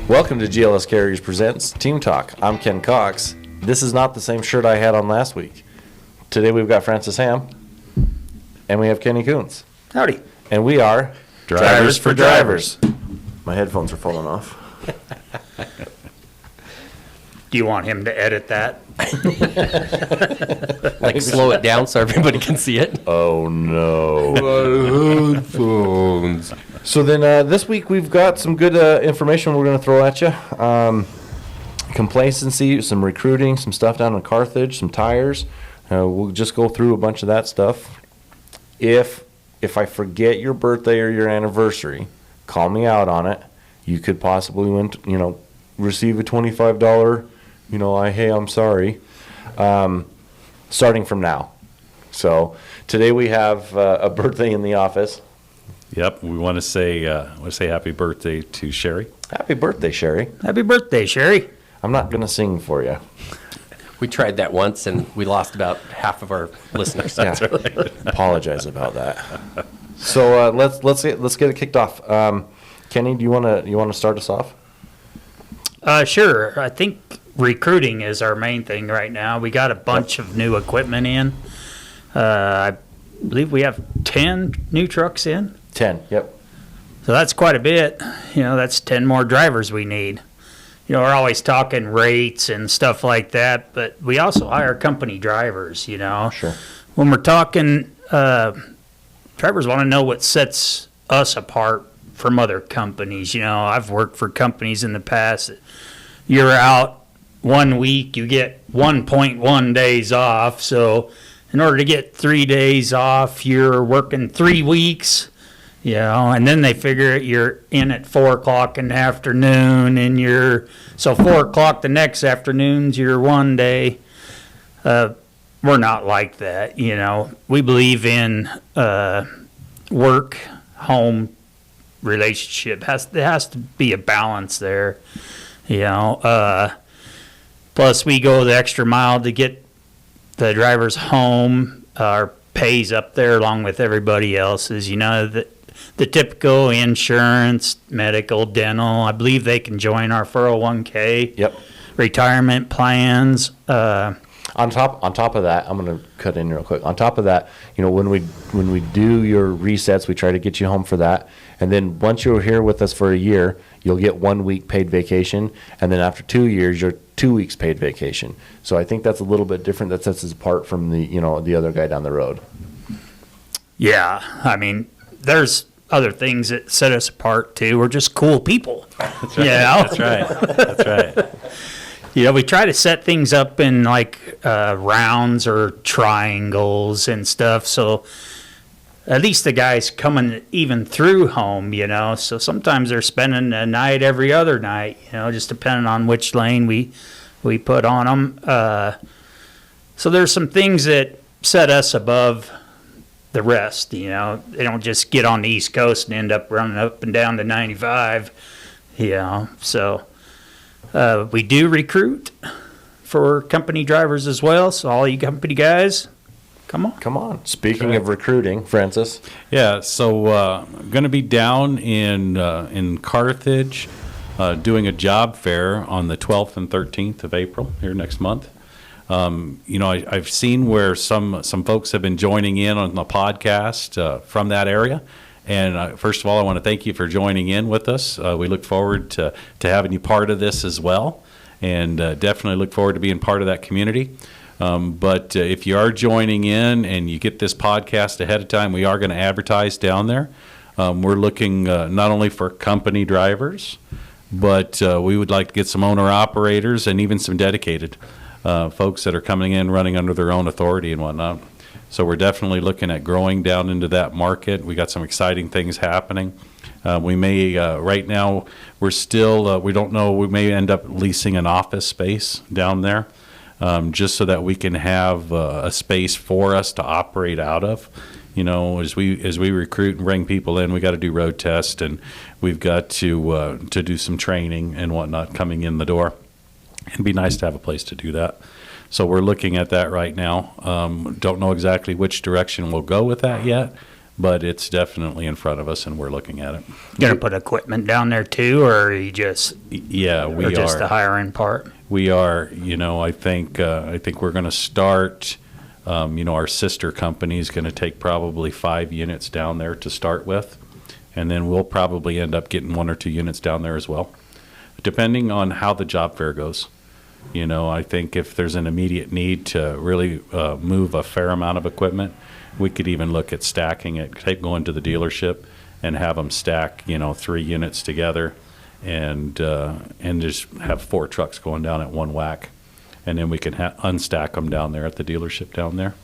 Welcome to GLS Carriers Presents Team Talk. I'm Ken Cox. This is not the same shirt I had on last week. Today we've got Francis Ham, and we have Kenny Coons. Howdy. And we are Drivers for Drivers. My headphones are falling off. Do you want him to edit that? Like slow it down so everybody can see it. Oh no. My headphones. So then this week we've got some good information we're going to throw at you. Complacency, some recruiting, some stuff down in Carthage, some tires. We'll just go through a bunch of that stuff. If I forget your birthday or your anniversary, call me out on it. You could possibly win, receive a $25, hey, I'm sorry, starting from now. So today we have a birthday in the office. Yep, we want to say happy birthday to Sherry. Happy birthday, Sherry. Happy birthday, Sherry. I'm not going to sing for you. We tried that once and we lost about half of our listeners. That's right. Apologize about that. So let's get it kicked off. Kenny, do you want to start us off? Sure. I think recruiting is our main thing right now. We got a bunch of new equipment in. I believe we have 10 new trucks in. 10, yep. So that's quite a bit. That's 10 more drivers we need. We're always talking rates and stuff like that, but we also hire company drivers, Sure. When we're talking, drivers want to know what sets us apart from other companies. I've worked for companies in the past. You're out 1 week, you get 1.1 days off. So in order to get 3 days off, you're working 3 weeks. And then they figure you're in at 4 o'clock in the afternoon, and so 4 o'clock the next afternoon's your 1 day. We're not like that, We believe in work-home relationship. There has to be a balance there, Plus, we go the extra mile to get the drivers home. Our pay's up there along with everybody else's, The typical insurance, medical, dental. I believe they can join our 401k. Yep. Retirement plans. On top of that, I'm going to cut in real quick. On top of that, when we do your resets, we try to get you home for that. And then once you're here with us for a year, you'll get 1 week paid vacation. And then after 2 years, you're 2 weeks paid vacation. So I think that's a little bit different. That sets us apart from the other guy down the road. Yeah. I mean, there's other things that set us apart too. We're just cool people. That's right. That's right. We try to set things up in like rounds or triangles and stuff. So at least the guys coming even through home, So sometimes they're spending a night every other night, just depending on which lane we put on them. So there's some things that set us above the rest. They don't just get on the East Coast and end up running up and down to 95. So we do recruit for company drivers as well. So all you company guys, come on. Speaking of recruiting, Francis. Yeah, so I'm going to be down in Carthage doing a job fair on the 12th and 13th of April here next month. I've seen where some folks have been joining in on the podcast from that area. And first of all, I want to thank you for joining in with us. We look forward to having you part of this as well, and definitely look forward to being part of that community. But if you are joining in and you get this podcast ahead of time, we are going to advertise down there. We're looking not only for company drivers, but we would like to get some owner-operators and even some dedicated folks that are coming in running under their own authority and whatnot. So we're definitely looking at growing down into that market. We got some exciting things happening. We may, right now, we're still, we don't know, we may end up leasing an office space down there just so that we can have a space for us to operate out of. As we recruit and bring people in, we got to do road tests, and we've got to do some training and whatnot coming in the door. It'd be nice to have a place to do that. So we're looking at that right now. Don't know exactly which direction we'll go with that yet, but it's definitely in front of us, and we're looking at it. Gonna put equipment down there too, or are you just, Yeah, we or just are. the hiring part? We are. I think we're going to start. Our sister company is going to take probably 5 units down there to start with, and then we'll probably end up getting 1 or 2 units down there as well, depending on how the job fair goes. I think if there's an immediate need to really move a fair amount of equipment, we could even look at stacking it, going to the dealership and have them stack, 3 units together, and just have 4 trucks going down at one whack, and then we can unstack them down there at the dealership down there.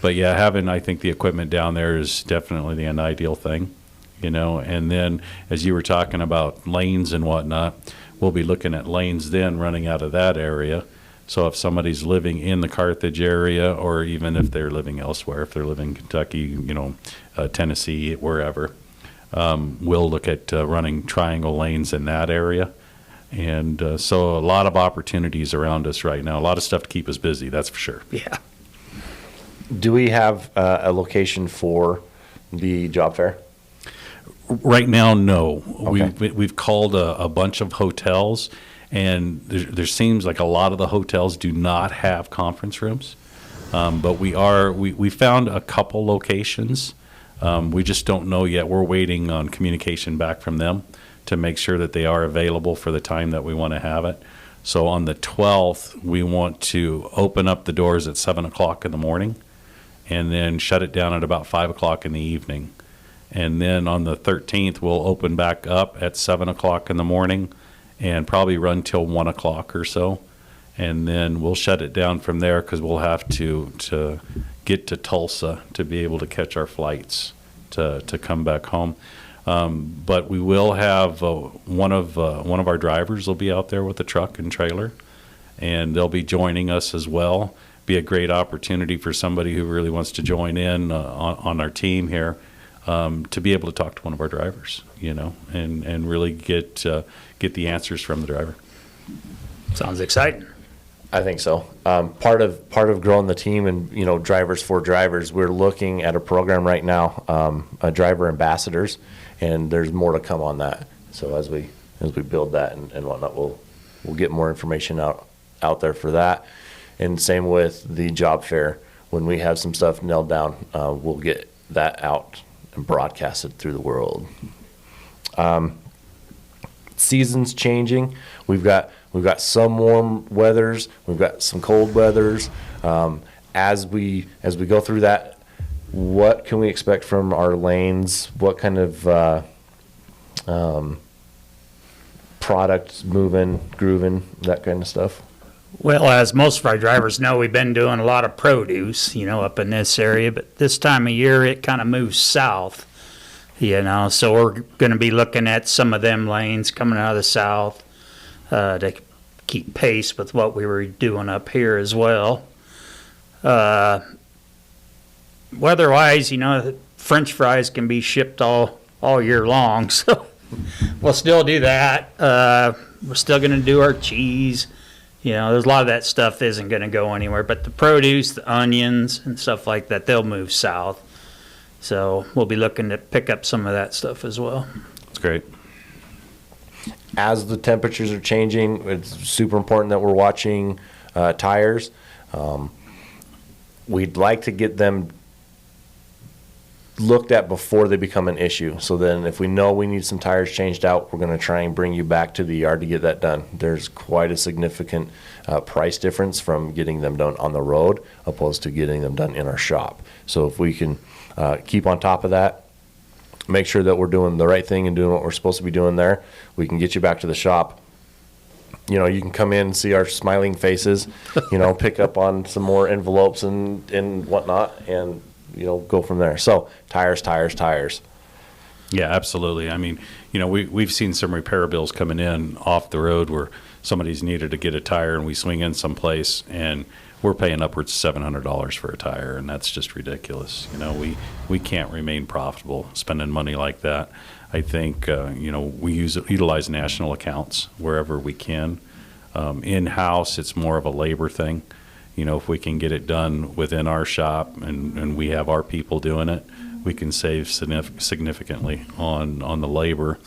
But yeah, having, I think, the equipment down there is definitely an ideal thing, And then, as you were talking about lanes and whatnot, we'll be looking at lanes then running out of that area. So if somebody's living in the Carthage area, or even if they're living elsewhere, if they're living in Kentucky, Tennessee, wherever, we'll look at running triangle lanes in that area. And so a lot of opportunities around us right now, a lot of stuff to keep us busy, that's for sure. Yeah. Do we have a location for the job fair? Right now, no. Okay. We've called a bunch of hotels, and there seems like a lot of the hotels do not have conference rooms. But we found a couple locations. We just don't know yet. We're waiting on communication back from them to make sure that they are available for the time that we want to have it. So on the 12th, we want to open up the doors at 7 o'clock in the morning and then shut it down at about 5 o'clock in the evening. And then on the 13th, we'll open back up at 7 o'clock in the morning and probably run till 1 o'clock or so. And then we'll shut it down from there, because we'll have to get to Tulsa to be able to catch our flights to come back home. But we will have one of our drivers will be out there with a truck and trailer, and they'll be joining us as well. Be a great opportunity for somebody who really wants to join in on our team here, to be able to talk to one of our drivers, and really get the answers from the driver. Sounds exciting. I think so. Part of growing the team and Drivers4Drivers, we're looking at a program right now, driver ambassadors, and there's more to come on that. So as we build that and whatnot, we'll get more information out there for that. And same with the job fair. When we have some stuff nailed down, we'll get that out and broadcasted through the world. Seasons changing. We've got some warm weathers. We've got some cold weathers. As we go through that, what can we expect from our lanes? What kind of products moving, grooving, that kind of stuff? Well, as most of our drivers know, we've been doing a lot of produce, up in this area, but this time of year it kind of moves south, so we're going to be looking at some of them lanes coming out of the south to keep pace with what we were doing up here as well. Weather-wise, French fries can be shipped all year long, so we'll still do that. We're still going to do our cheese. There's a lot of that stuff that isn't going to go anywhere, but the produce, the onions and stuff like that, they'll move south. So we'll be looking to pick up some of that stuff as well. That's great. As the temperatures are changing, it's super important that we're watching tires. We'd like to get them looked at before they become an issue. So then if we know we need some tires changed out, we're going to try and bring you back to the yard to get that done. There's quite a significant price difference from getting them done on the road opposed to getting them done in our shop. So if we can keep on top of that, make sure that we're doing the right thing and doing what we're supposed to be doing there, we can get you back to the shop. You can come in and see our smiling faces, pick up on some more envelopes and whatnot, and go from there. So tires. Yeah, absolutely. I mean, we've seen some repair bills coming in off the road where somebody's needed to get a tire, and we swing in someplace and we're paying upwards of $700 for a tire, and that's just ridiculous. We can't remain profitable spending money like that. I think we utilize national accounts wherever we can. In-house, it's more of a labor thing. If we can get it done within our shop and we have our people doing it, we can save significantly on the labor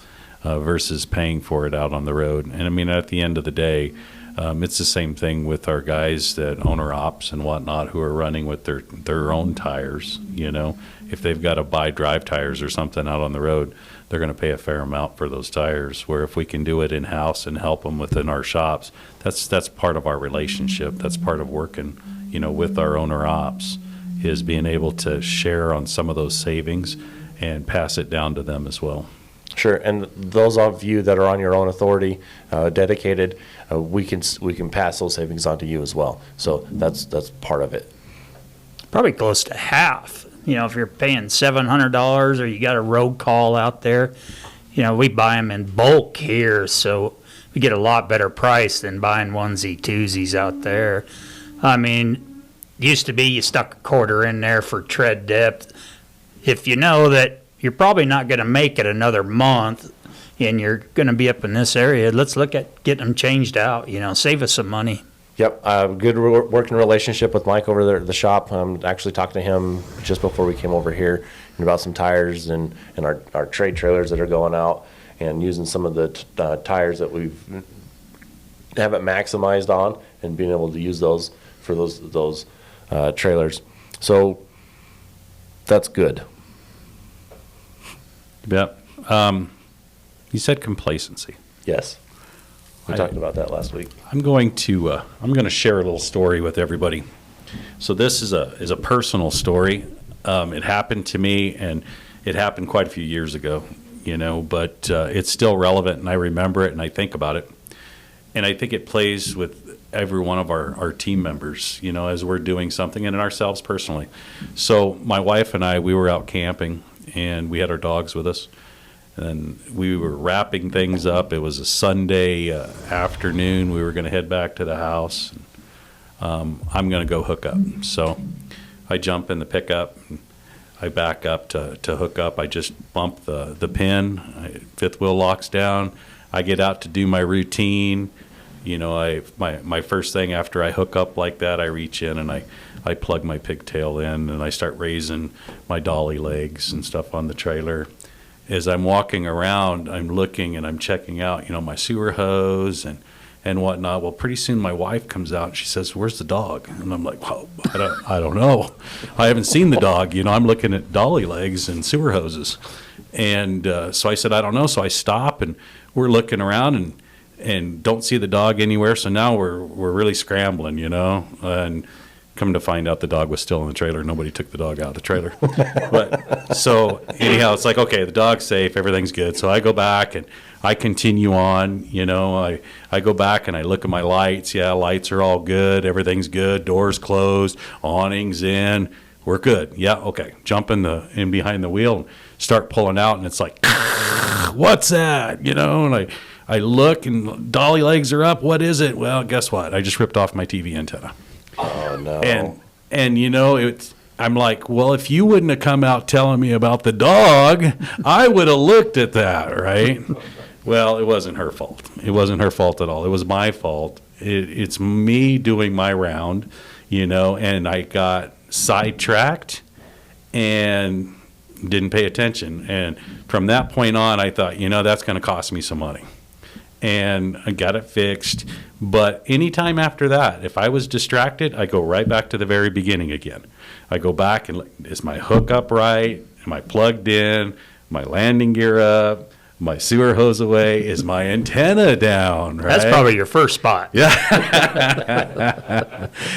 versus paying for it out on the road. And I mean, at the end of the day, it's the same thing with our guys that owner ops and whatnot who are running with their own tires. You know, if they've got to buy drive tires or something out on the road, they're going to pay a fair amount for those tires. Where if we can do it in house and help them within our shops, that's part of our relationship. That's part of working, you know, with our owner ops, is being able to share on some of those savings and pass it down to them as well. Sure, and those of you that are on your own authority, dedicated, we can pass those savings on to you as well. So that's part of it. Probably close to half. You know, if you're paying $700 or you got a road call out there, you know, we buy them in bulk here, so we get a lot better price than buying onesie twosies out there. I mean, used to be you stuck a quarter in there for tread depth. If you know that you're probably not going to make it another month and you're going to be up in this area, let's look at getting them changed out, you know, save us some money. Yep, good working relationship with Mike over there at the shop. Actually talked to him just before we came over here about some tires and our trade trailers that are going out, and using some of the tires that we haven't maximized on, and being able to use those for those trailers. So that's good. Yep. You said complacency. Yes. We talked about that last week. I'm going to share a little story with everybody. So this is a personal story. It happened to me, and it happened quite a few years ago, you know, but it's still relevant, and I remember it, and I think about it. And I think it plays with every one of our team members, you know, as we're doing something, and in ourselves personally. So my wife and I, we were out camping, and we had our dogs with us. And we were wrapping things up. It was a Sunday afternoon. We were going to head back to the house. I'm going to go hook up. So I jump in the pickup. And I back up to hook up. I just bump the pin. Fifth wheel locks down. I get out to do my routine. You know, my first thing after I hook up like that, I reach in and I plug my pigtail in, and I start raising my dolly legs and stuff on the trailer. As I'm walking around, I'm looking and I'm checking out, you know, my sewer hose and whatnot. Well, pretty soon my wife comes out and she says, "Where's the dog?" And I'm like, "Well, I don't know. I haven't seen the dog. You know, I'm looking at dolly legs and sewer hoses." And so I said, "I don't know." So I stop, and we're looking around and don't see the dog anywhere. So now we're really scrambling, you know, and come to find out the dog was still in the trailer. Nobody took the dog out of the trailer. But so anyhow, it's like, okay, the dog's safe, everything's good. So I go back and I continue on, you know, I go back and I look at my lights. Yeah, lights are all good. Everything's good. Doors closed, awnings in. We're good. Yeah, okay. Jump in behind the wheel and start pulling out, and it's like, what's that? You know, and I look and dolly legs are up. What is it? Well, guess what? I just ripped off my TV antenna. Oh, no. And you know, I'm like, well, if you wouldn't have come out telling me about the dog, I would have looked at that, right? Well, it wasn't her fault. It wasn't her fault at all. It was my fault. It's me doing my round, you know, and I got sidetracked and didn't pay attention. And from that point on, I thought, you know, that's going to cost me some money. And I got it fixed. But anytime after that, if I was distracted, I go right back to the very beginning again. I go back and is my hook up right? Am I plugged in? My landing gear up? My sewer hose away? Is my antenna down? Right? That's probably your first spot. Yeah.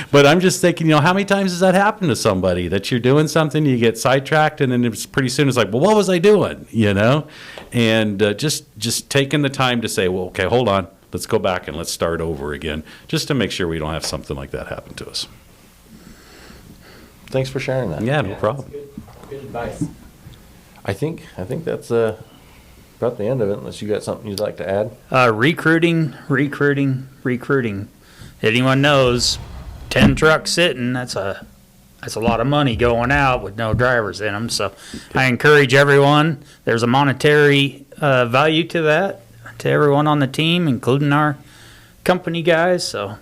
But I'm just thinking, you know, how many times does that happen to somebody that you're doing something, you get sidetracked, and then it's pretty soon it's like, well, what was I doing? You know? And just taking the time to say, well, okay, hold on. Let's go back and let's start over again, just to make sure we don't have something like that happen to us. Thanks for sharing that. Yeah, no problem. Good advice. I think that's about the end of it, unless you got something you'd like to add. Recruiting. Anyone knows, 10 trucks sitting, that's a lot of money going out with no drivers in them. So I encourage everyone, there's a monetary value to that, to everyone on the team, including our company guys. So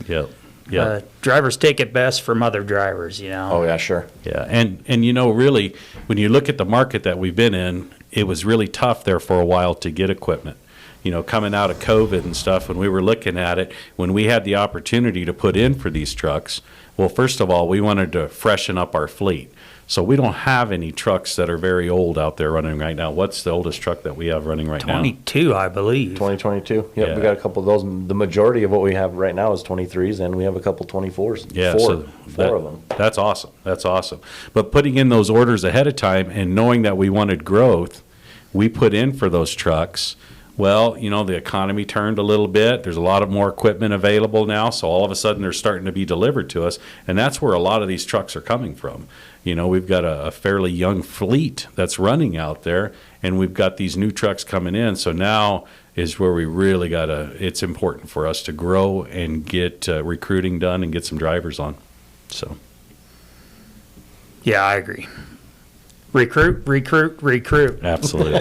Yep. Yeah. Drivers take it best from other drivers, you know. Oh yeah, sure. Yeah, and you know, really, when you look at the market that we've been in, it was really tough there for a while to get equipment. You know, coming out of COVID and stuff, when we were looking at it, when we had the opportunity to put in for these trucks, well, first of all, we wanted to freshen up our fleet. So we don't have any trucks that are very old out there running right now. What's the oldest truck that we have running right now? 22, I believe. 2022. Yep, Yeah. we got a couple of those. The majority of what we have right now is 23s, and we have a couple 24s. Yeah, Four of them. That's awesome. That's awesome. But putting in those orders ahead of time and knowing that we wanted growth, we put in for those trucks. Well, you know, the economy turned a little bit. There's a lot of more equipment available now, so all of a sudden they're starting to be delivered to us, and that's where a lot of these trucks are coming from. You know, we've got a fairly young fleet that's running out there, and we've got these new trucks coming in, so now is where we really it's important for us to grow and get recruiting done and get some drivers on. So, Yeah, I agree. Recruit, recruit, recruit. absolutely.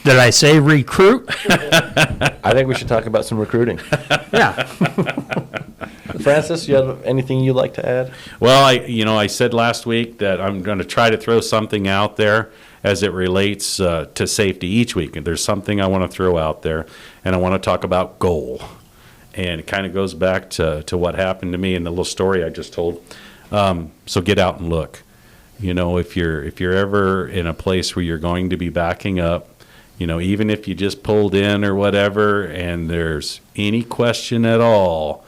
Did I say recruit? I think we should talk about some recruiting. Yeah. Francis, you have anything you'd like to add? Well, I said last week that I'm going to try to throw something out there as it relates to safety each week. And there's something I want to throw out there, and I want to talk about goal. And it kind of goes back to what happened to me in the little story I just told. So get out and look. You know, if you're ever in a place where you're going to be backing up, you know, even if you just pulled in or whatever, and there's any question at all,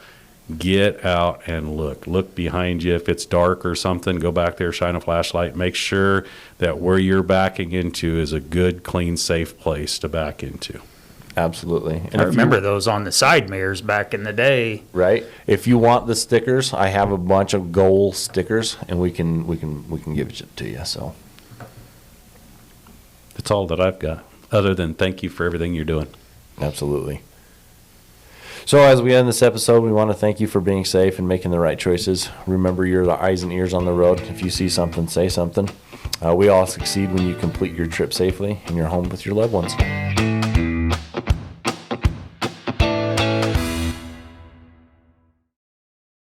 get out and look. Look behind you. If it's dark or something, go back there, shine a flashlight. Make sure that where you're backing into is a good, clean, safe place to back into. Absolutely. And I if you- remember those on the side mirrors back in the day. right? If you want the stickers, I have a bunch of goal stickers, and we can give it to you. So That's all that I've got, other than thank you for everything you're doing. absolutely. So as we end this episode, we want to thank you for being safe and making the right choices. Remember, you're the eyes and ears on the road. If you see something, say something. We all succeed when you complete your trip safely and you're home with your loved ones.